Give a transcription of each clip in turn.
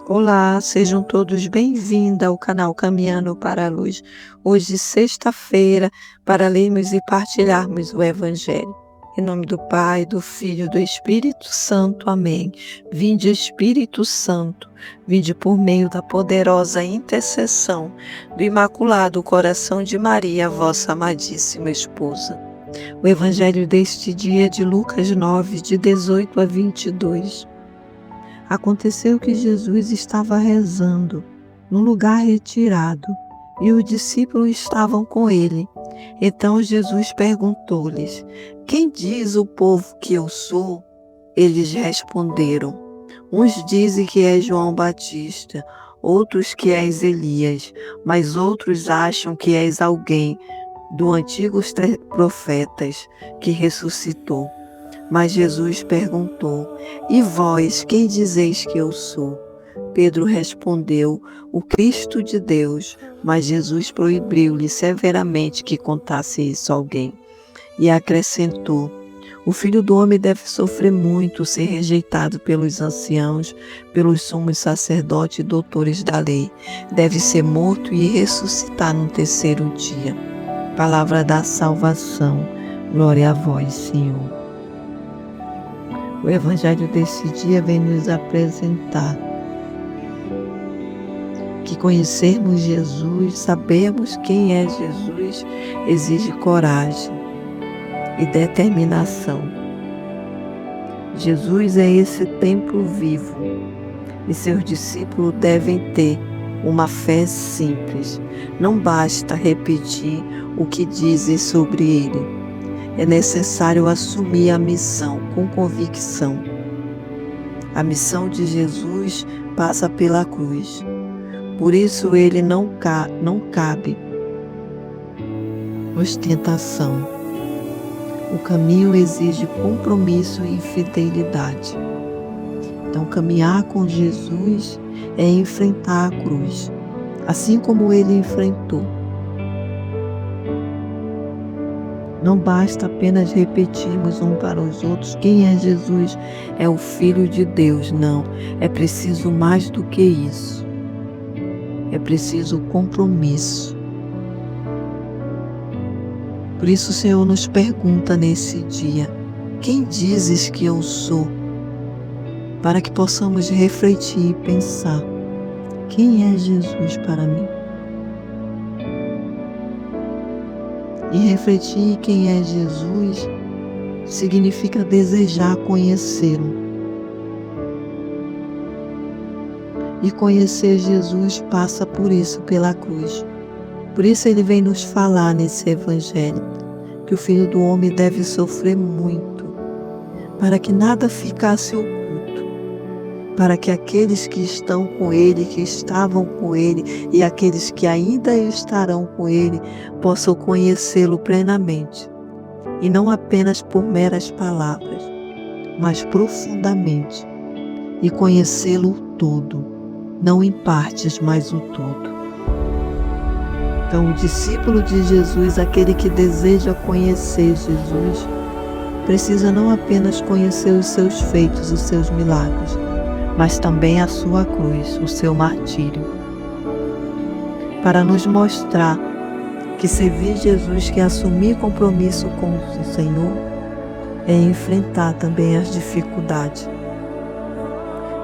Olá, sejam todos bem-vindos ao canal Caminhando para a Luz. Hoje, sexta-feira, para lermos e partilharmos o Evangelho. Em nome do Pai, do Filho e do Espírito Santo. Amém. Vinde, Espírito Santo, vinde por meio da poderosa intercessão do Imaculado Coração de Maria, vossa amadíssima esposa. O Evangelho deste dia é de Lucas 9, de 18 a 22. Aconteceu que Jesus estava rezando num lugar retirado e os discípulos estavam com ele. Então Jesus perguntou-lhes: Quem diz o povo que eu sou? Eles responderam: Uns dizem que é João Batista, outros que és Elias, mas outros acham que és alguém dos antigos profetas que ressuscitou. Mas Jesus perguntou: E vós, quem dizeis que eu sou? Pedro respondeu: O Cristo de Deus. Mas Jesus proibiu-lhe severamente que contasse isso a alguém. E acrescentou: O Filho do Homem deve sofrer muito, ser rejeitado pelos anciãos, pelos sumos sacerdotes e doutores da lei. Deve ser morto e ressuscitar no terceiro dia. Palavra da salvação. Glória a vós, Senhor. O Evangelho desse dia vem nos apresentar que conhecermos Jesus, sabermos quem é Jesus, exige coragem e determinação. Jesus é esse templo vivo e seus discípulos devem ter uma fé simples. Não basta repetir o que dizem sobre ele. É necessário assumir a missão com convicção. A missão de Jesus passa pela cruz. Por isso ele não cabe ostentação. O caminho exige compromisso e fidelidade. Então, caminhar com Jesus é enfrentar a cruz, assim como ele enfrentou. Não basta apenas repetirmos um para os outros quem é Jesus, é o Filho de Deus. Não, é preciso mais do que isso. É preciso compromisso. Por isso o Senhor nos pergunta nesse dia: quem dizes que eu sou? Para que possamos refletir e pensar: quem é Jesus para mim? E refletir quem é Jesus significa desejar conhecê-lo. E conhecer Jesus passa por isso, pela cruz. Por isso ele vem nos falar nesse Evangelho que o Filho do Homem deve sofrer muito, para que nada ficasse oculto, para que aqueles que estão com ele, que estavam com ele e aqueles que ainda estarão com ele possam conhecê-lo plenamente. E não apenas por meras palavras, mas profundamente. E conhecê-lo todo, não em partes, mas o todo. Então o discípulo de Jesus, aquele que deseja conhecer Jesus, precisa não apenas conhecer os seus feitos, os seus milagres, mas também a sua cruz, o seu martírio, para nos mostrar que servir Jesus, que assumir compromisso com o Senhor, é enfrentar também as dificuldades,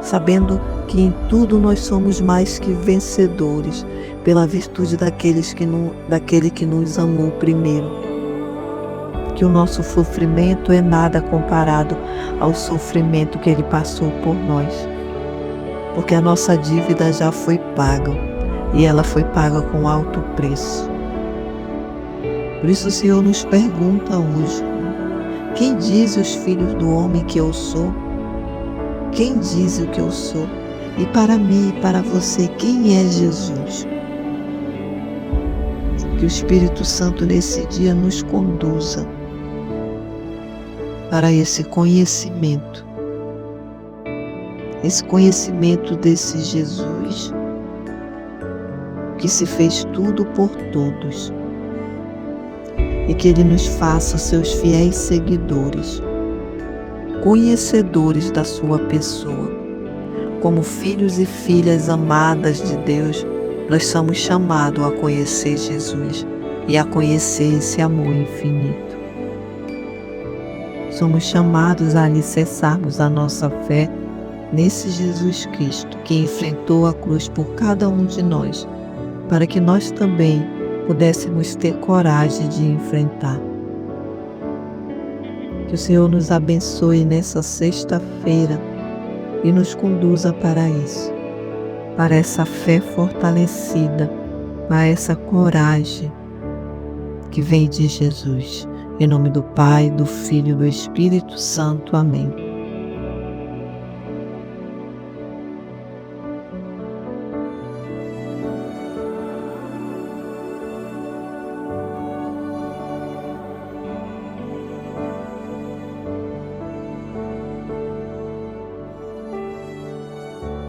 sabendo que em tudo nós somos mais que vencedores, pela virtude daquele que nos amou primeiro. Que o nosso sofrimento é nada comparado ao sofrimento que ele passou por nós. Porque a nossa dívida já foi paga, e ela foi paga com alto preço. Por isso o Senhor nos pergunta hoje: quem diz os filhos do homem que eu sou? Quem diz o que eu sou? E para mim e para você, quem é Jesus? Que o Espírito Santo nesse dia nos conduza para esse conhecimento desse Jesus que se fez tudo por todos, e que ele nos faça seus fiéis seguidores, conhecedores da sua pessoa, como filhos e filhas amadas de Deus, nós somos chamados a conhecer Jesus e a conhecer esse amor infinito. Somos chamados a alicerçarmos a nossa fé nesse Jesus Cristo que enfrentou a cruz por cada um de nós, para que nós também pudéssemos ter coragem de enfrentar. Que o Senhor nos abençoe nessa sexta-feira e nos conduza para isso, para essa fé fortalecida, para essa coragem que vem de Jesus. Em nome do Pai, do Filho e do Espírito Santo. Amém.